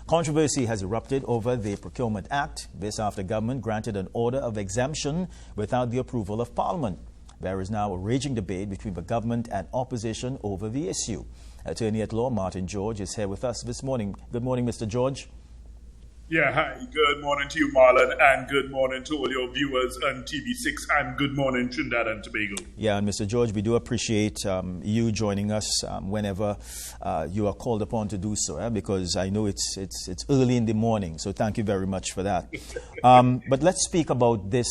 Controversy has erupted over the Procurement Act. This after government granted an order of exemption without the approval of Parliament. There is now a raging debate between the government and opposition over the issue. Attorney at law Martin George is here with us this morning. Good morning, Mr. George. Yeah, hi. Good morning to you, Marlon, and good morning to all your viewers on TV6, and good morning, Trinidad and Tobago. Yeah, and Mr. George, we do appreciate you joining us whenever you are called upon to do so, because I know it's early in the morning, so thank you very much for that. But let's speak about this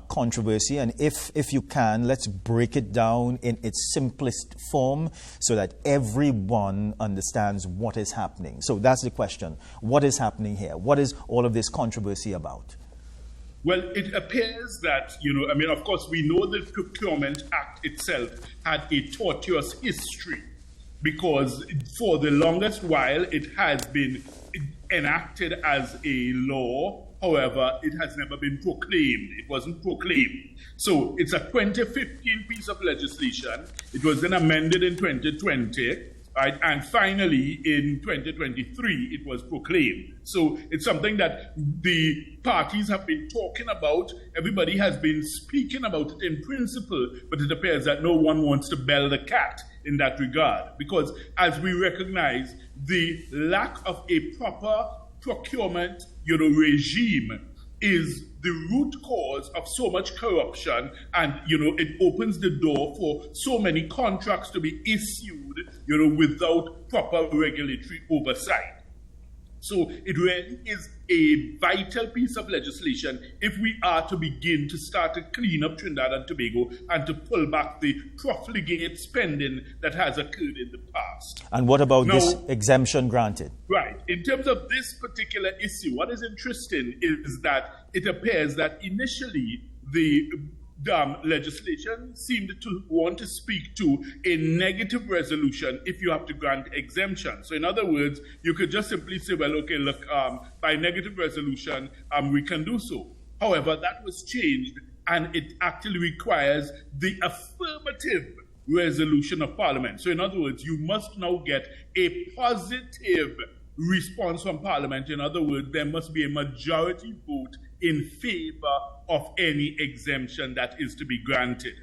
controversy, and if you can, let's break it down in its simplest form so that everyone understands what is happening. So that's the question. What is happening here? What is all of this controversy about? Well, it appears that, of course, we know the Procurement Act itself had a tortuous history because for the longest while it has been enacted as a law. However, it has never been proclaimed. It wasn't proclaimed. So it's a 2015 piece of legislation. It was then amended in 2020. Right, and finally, in 2023, it was proclaimed. So it's something that the parties have been talking about. Everybody has been speaking about it in principle, but it appears that no one wants to bell the cat in that regard. Because as we recognize, the lack of a proper procurement regime is the root cause of so much corruption, and it opens the door for so many contracts to be issued without proper regulatory oversight. So it really is a vital piece of legislation if we are to begin to start to clean up Trinidad and Tobago and to pull back the profligate spending that has occurred in the past. And what about this exemption granted? Right. In terms of this particular issue, what is interesting is that it appears that initially the legislation seemed to want to speak to a negative resolution if you have to grant exemption. So in other words, you could just simply say, well, okay, look, by negative resolution, we can do so. However, that was changed, and it actually requires the affirmative resolution of Parliament. So in other words, you must now get a positive response from Parliament. In other words, there must be a majority vote in favor of any exemption that is to be granted.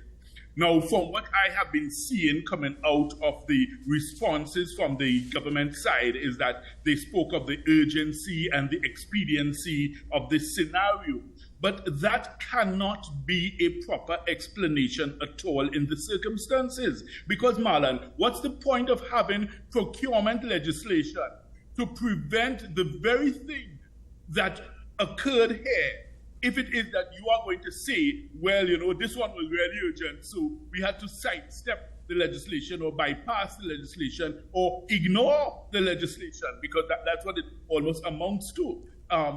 Now, from what I have been seeing coming out of the responses from the government side is that they spoke of the urgency and the expediency of this scenario. But that cannot be a proper explanation at all in the circumstances. Because, Marlon, what's the point of having procurement legislation to prevent the very thing that occurred here, if it is that you are going to say, well, this one was really urgent, so we had to sidestep the legislation or bypass the legislation or ignore the legislation, because that's what it almost amounts to.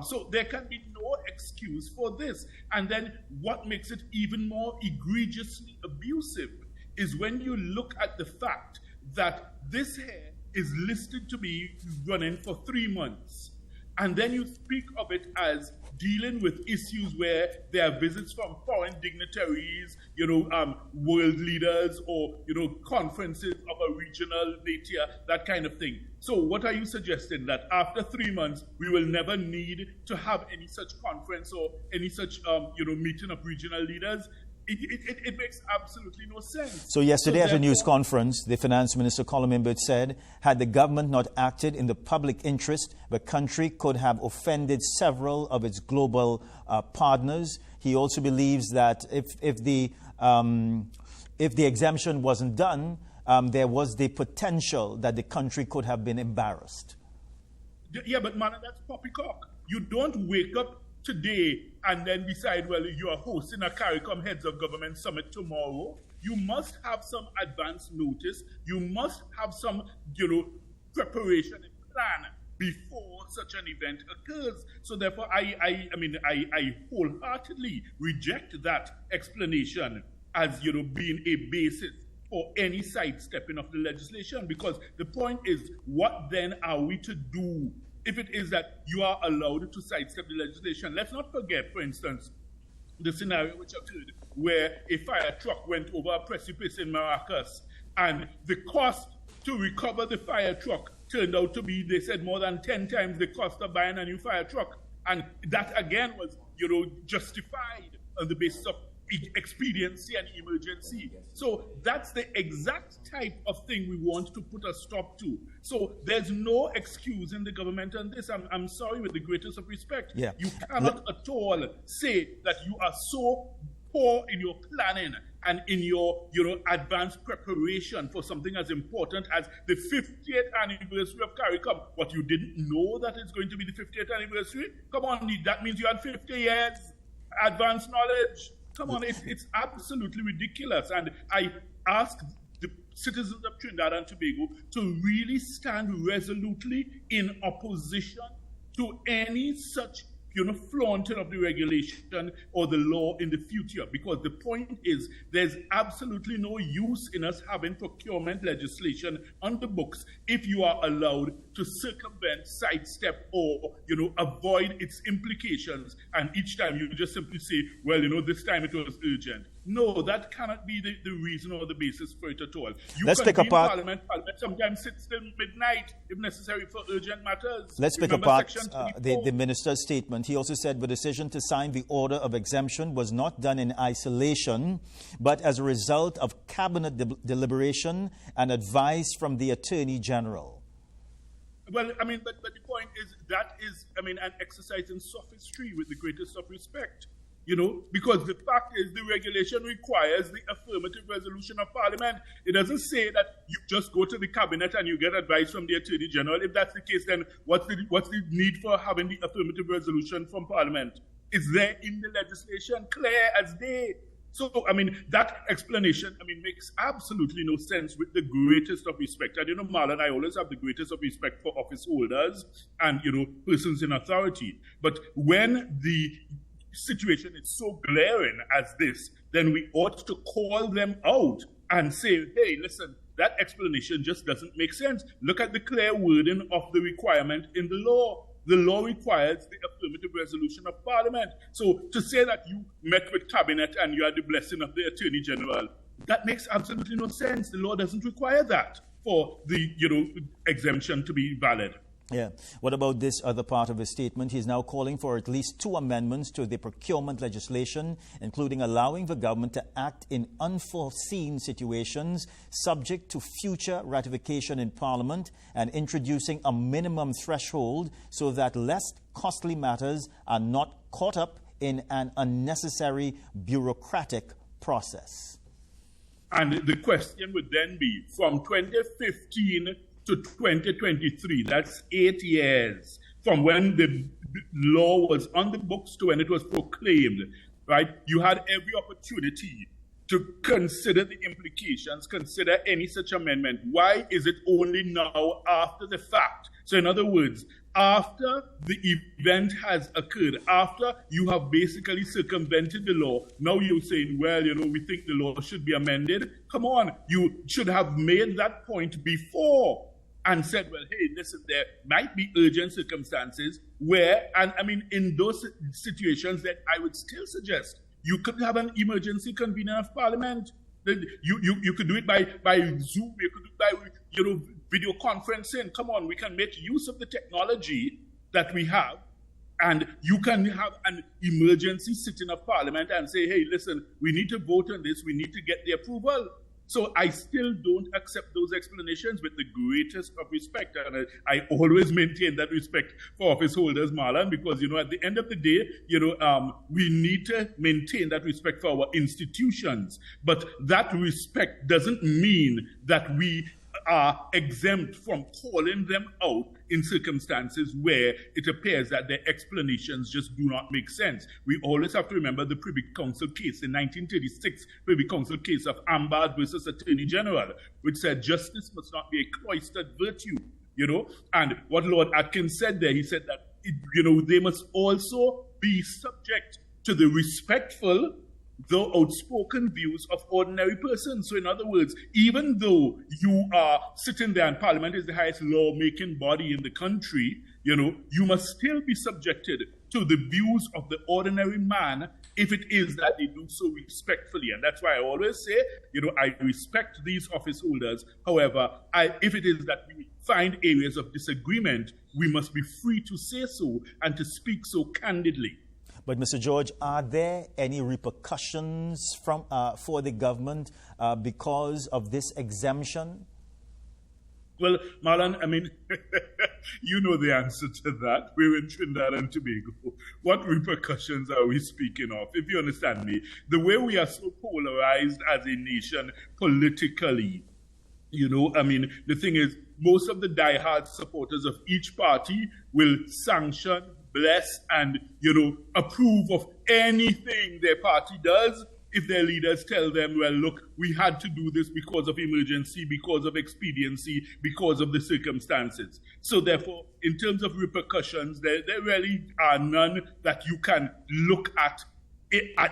So there can be no excuse for this. And then what makes it even more egregiously abusive is when you look at the fact that this here is listed to be running for 3 months. And then you speak of it as dealing with issues where there are visits from foreign dignitaries, world leaders, or, conferences of a regional nature, that kind of thing. So what are you suggesting? That after 3 months, we will never need to have any such conference or any such, meeting of regional leaders? It makes absolutely no sense. So yesterday at a news conference, the Finance Minister Colin Imbert said, had the government not acted in the public interest, the country could have offended several of its global partners. He also believes that if the exemption wasn't done, there was the potential that the country could have been embarrassed. Yeah, but man, that's poppycock. You don't wake up today and then decide, well, you are hosting a CARICOM Heads of Government Summit tomorrow. You must have some advance notice. You must have some, preparation and plan before such an event occurs. So therefore, I wholeheartedly reject that explanation as, being a basis for any sidestepping of the legislation, because the point is, what then are we to do if it is that you are allowed to sidestep the legislation? Let's not forget, for instance, the scenario which occurred where a fire truck went over a precipice in Maracas, and the cost to recover the fire truck turned out to be, they said, more than 10 times the cost of buying a new fire truck. And that again was, justified on the basis of expediency and emergency. So that's the exact type of thing we want to put a stop to. So there's no excuse in the government on this. I'm sorry, with the greatest of respect. Yeah. You cannot at all say that you are so poor in your planning and in your advanced preparation for something as important as the 50th anniversary of CARICOM. What, you didn't know that it's going to be the 50th anniversary? Come on, that means you had 50 years advanced knowledge. Come on, it's absolutely ridiculous. And I ask the citizens of Trinidad and Tobago to really stand resolutely in opposition to any such flaunting of the regulation or the law in the future, because the point is there's absolutely no use in us having procurement legislation on the books if you are allowed to circumvent, sidestep, or avoid its implications, and each time you just simply say, well, this time it was urgent. No, that cannot be the reason or the basis for it at all. Let's pick apart. Parliament sometimes sits till midnight if necessary for urgent matters. Let's pick apart the minister's statement. He also said the decision to sign the order of exemption was not done in isolation, but as a result of cabinet deliberation and advice from the Attorney General. Well, but the point is that is, an exercise in sophistry with the greatest of respect. Because the fact is the regulation requires the affirmative resolution of Parliament. It doesn't say that you just go to the cabinet and you get advice from the Attorney General. If that's the case, then what's the need for having the affirmative resolution from Parliament? It's there in the legislation, clear as day. So, that explanation, makes absolutely no sense with the greatest of respect. And, Marlon, I always have the greatest of respect for office holders and, persons in authority. But when the situation is so glaring as this, then we ought to call them out and say, hey, listen, that explanation just doesn't make sense. Look at the clear wording of the requirement in the law. The law requires the affirmative resolution of Parliament. So to say that you met with Cabinet and you had the blessing of the Attorney General, that makes absolutely no sense. The law doesn't require that for the exemption to be valid. Yeah. What about this other part of his statement? He's now calling for at least 2 amendments to the procurement legislation, including allowing the government to act in unforeseen situations subject to future ratification in Parliament, and introducing a minimum threshold so that less costly matters are not caught up in an unnecessary bureaucratic process. And the question would then be, from 2015 to 2023, that's 8 years from when the law was on the books to when it was proclaimed, right? You had every opportunity to consider the implications, consider any such amendment. Why is it only now after the fact? So in other words, after the event has occurred, after you have basically circumvented the law, now you're saying, well, we think the law should be amended. Come on, you should have made that point before and said, well, hey, listen, there might be urgent circumstances where, and in those situations that I would still suggest you could have an emergency convening of Parliament. You could do it by Zoom, you could do it by video conferencing. Come on, we can make use of the technology that we have, and you can have an emergency sitting of Parliament and say, hey, listen, we need to vote on this, we need to get the approval. So I still don't accept those explanations with the greatest of respect. And I always maintain that respect for office holders, Marlon, because, at the end of the day, we need to maintain that respect for our institutions. But that respect doesn't mean that we are exempt from calling them out in circumstances where it appears that their explanations just do not make sense. We always have to remember the Privy Council case, the 1936 Privy Council case of Ambad versus Attorney General, which said justice must not be a cloistered virtue, And what Lord Atkins said there, he said that, they must also be subject to the respectful, though outspoken views of ordinary persons. So in other words, even though you are sitting there and Parliament is the highest lawmaking body in the country, you must still be subjected to the views of the ordinary man if it is that they do so respectfully. And that's why I always say, I respect these office holders. However, if it is that we find areas of disagreement, we must be free to say so and to speak so candidly. But, Mr. George, are there any repercussions for the government because of this exemption? Well, Marlon, I mean, you know the answer to that. We're in Trinidad and Tobago. What repercussions are we speaking of? If you understand me, the way we are so polarized as a nation politically, I mean, the thing is, most of the diehard supporters of each party will sanction, bless, and, approve of anything their party does if their leaders tell them, well, look, we had to do this because of emergency, because of expediency, because of the circumstances. So therefore, in terms of repercussions, there really are none that you can look at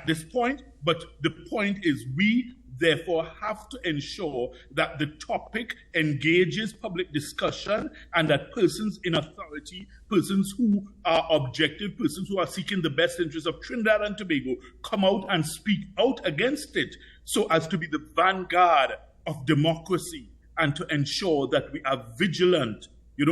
this point. But the point is we therefore have to ensure that the topic engages public discussion and that persons in authority, persons who are objective, persons who are seeking the best interests of Trinidad and Tobago come out and speak out against it so as to be the vanguard of democracy and to ensure that we are vigilant,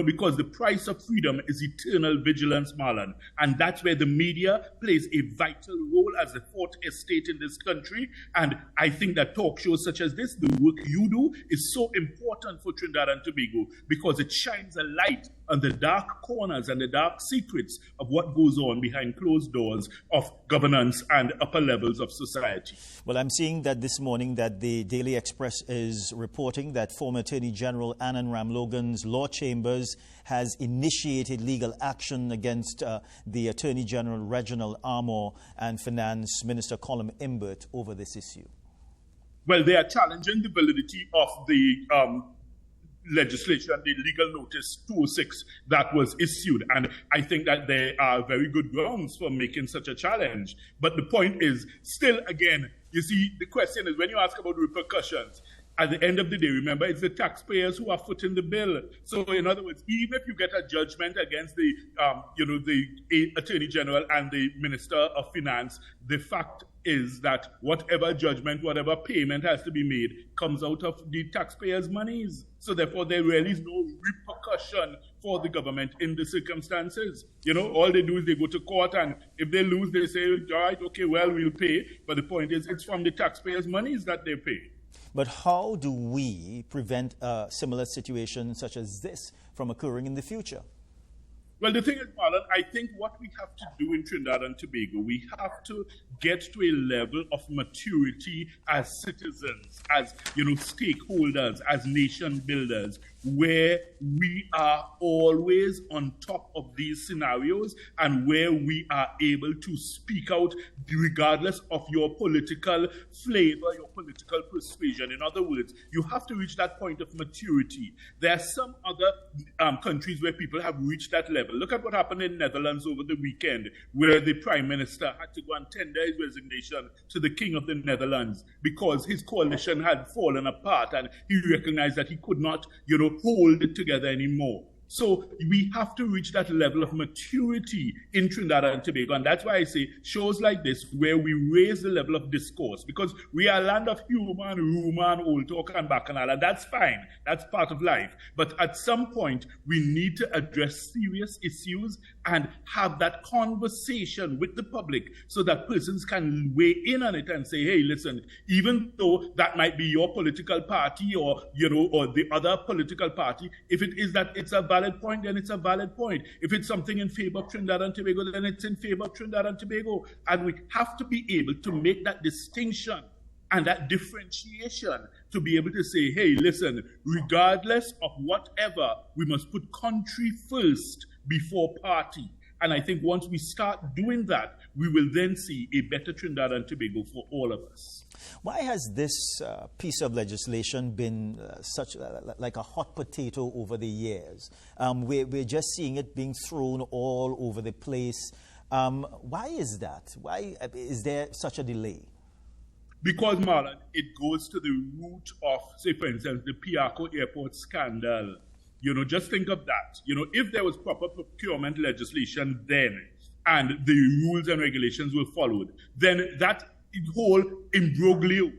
because the price of freedom is eternal vigilance, Marlon. And that's where the media plays a vital role as the fourth estate in this country. And I think that talk shows such as this, the work you do, is so important for Trinidad and Tobago because it shines a light on the dark corners and the dark secrets of what goes on behind closed doors of governance and upper levels of society. Well, I'm seeing that this morning that the Daily Express is reporting that former Attorney General Anand Ramlogan's law chambers has initiated legal action against the Attorney General Reginald Armour and Finance Minister Colum Imbert over this issue. Well, they are challenging the validity of the legislation, the legal notice 206 that was issued. And I think that there are very good grounds for making such a challenge. But the point is, still, again, you see, the question is, when you ask about repercussions, at the end of the day, remember, it's the taxpayers who are footing the bill. So, in other words, even if you get a judgment against the, the Attorney General and the Minister of Finance, the fact is that whatever judgment, whatever payment has to be made comes out of the taxpayers' monies. So, therefore, there really is no repercussion for the government in the circumstances. All they do is they go to court, and if they lose, they say, all right, okay, well, we'll pay. But the point is, it's from the taxpayers' monies that they pay. But how do we prevent a similar situation such as this from occurring in the future? Well, the thing is, Marlon, I think what we have to do in Trinidad and Tobago, we have to get to a level of maturity as citizens, as, stakeholders, as nation builders, where we are always on top of these scenarios and where we are able to speak out regardless of your political flavor, your political persuasion. In other words, you have to reach that point of maturity. There are some other countries where people have reached that level. Look at what happened in Netherlands over the weekend, where the Prime Minister had to go and tender his resignation to the King of the Netherlands because his coalition had fallen apart and he recognized that he could not, hold it together anymore. So we have to reach that level of maturity in Trinidad and Tobago. And that's why I say shows like this, where we raise the level of discourse, because we are a land of humor and rumor and old talk and bacchanal, and that's fine. That's part of life. But at some point, we need to address serious issues and have that conversation with the public so that persons can weigh in on it and say, hey, listen, even though that might be your political party or, or the other political party, if it is that it's a valid point, then it's a valid point. If it's something in favor of Trinidad and Tobago, then it's in favor of Trinidad and Tobago. And we have to be able to make that distinction and that differentiation to be able to say, hey, listen, regardless of whatever, we must put country first before party. And I think once we start doing that, we will then see a better Trinidad and Tobago for all of us. Why has this piece of legislation been such like a hot potato over the years? We're just seeing it being thrown all over the place. Why is that? Why is there such a delay? Because, Marlon, it goes to the root of, say, for instance, the Piarco Airport scandal. Just think of that. If there was proper procurement legislation then and the rules and regulations were followed, then that whole imbroglio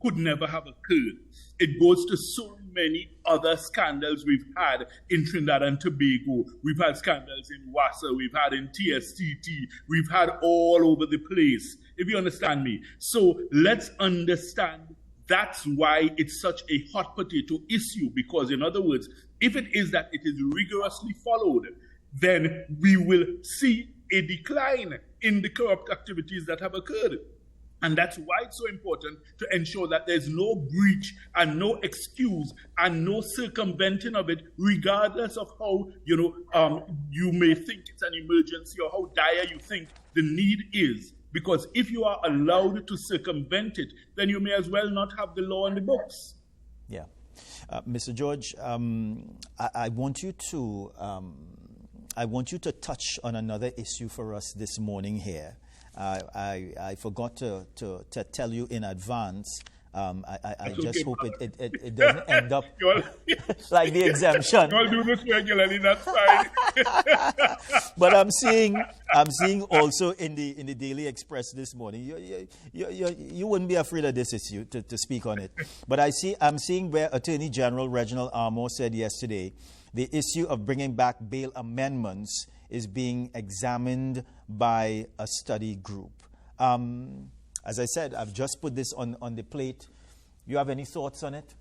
could never have occurred. It goes to so many other scandals we've had in Trinidad and Tobago. We've had scandals in WASA, we've had in TSTT, we've had all over the place, if you understand me. So let's understand that's why it's such a hot potato issue, because in other words, if it is that it is rigorously followed, then we will see a decline in the corrupt activities that have occurred. And that's why it's so important to ensure that there's no breach and no excuse and no circumventing of it, regardless of how, you may think it's an emergency or how dire you think the need is. Because if you are allowed to circumvent it, then you may as well not have the law on the books. Yeah. Mr. George, I want you to touch on another issue for us this morning here. I forgot to tell you in advance. I just hope it doesn't end up like the exemption. I'll do this regularly, that's fine. But I'm seeing also in the Daily Express this morning, you wouldn't be afraid of this issue to speak on it. But I'm seeing where Attorney General Reginald Armour said yesterday, the issue of bringing back bail amendments is being examined by a study group. As I said, I've just put this on the plate. You have any thoughts on it?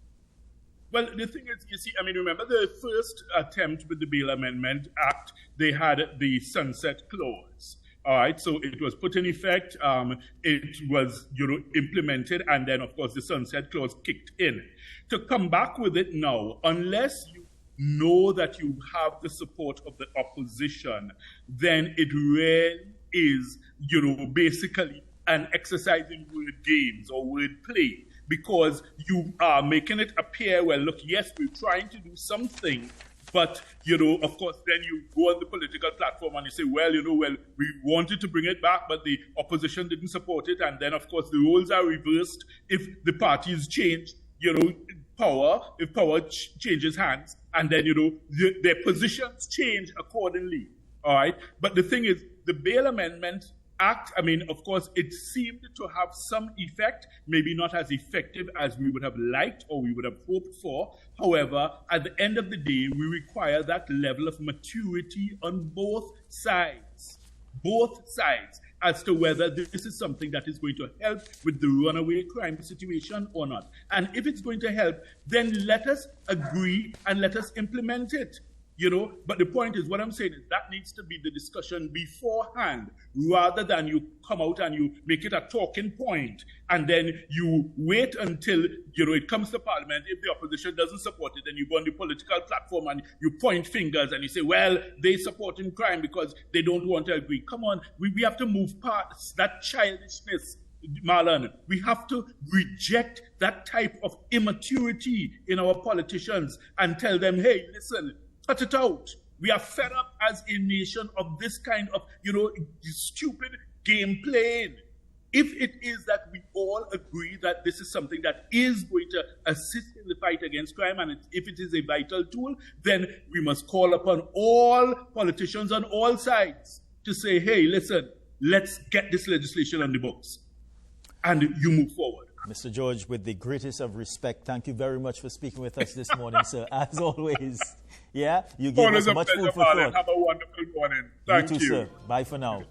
Well, the thing is, you see, remember the first attempt with the Bail Amendment Act, they had the sunset clause. All right, so it was put in effect, it was, implemented, and then, of course, the sunset clause kicked in. To come back with it now, unless you know that you have the support of the opposition, then it really is, basically an exercise in word games or word play, because you are making it appear, well, look, yes, we're trying to do something, but, of course, then you go on the political platform and you say, well, we wanted to bring it back, but the opposition didn't support it, and then, of course, the roles are reversed if the parties change, if power changes hands, and then, their positions change accordingly, all right? But the thing is, the Bail Amendment Act, of course, it seemed to have some effect, maybe not as effective as we would have liked or we would have hoped for. However, at the end of the day, we require that level of maturity on both sides, as to whether this is something that is going to help with the runaway crime situation or not. And if it's going to help, then let us agree and let us implement it. But the point is, what I'm saying is that needs to be the discussion beforehand, rather than you come out and you make it a talking point, and then you wait until, it comes to Parliament. If the opposition doesn't support it, then you go on the political platform and you point fingers and you say, well, they supporting crime because they don't want to agree. Come on, we have to move past that childishness, Marlon. We have to reject that type of immaturity in our politicians and tell them, hey, listen, cut it out. We are fed up as a nation of this kind of, stupid game playing. If it is that we all agree that this is something that is going to assist in the fight against crime, and if it is a vital tool, then we must call upon all politicians on all sides to say, hey, listen, let's get this legislation on the books. And you move forward. Mr. George, with the greatest of respect, thank you very much for speaking with us this morning, sir. As always, you gave us much food for thought. Have a wonderful morning. Thank you. You too, sir. Bye for now.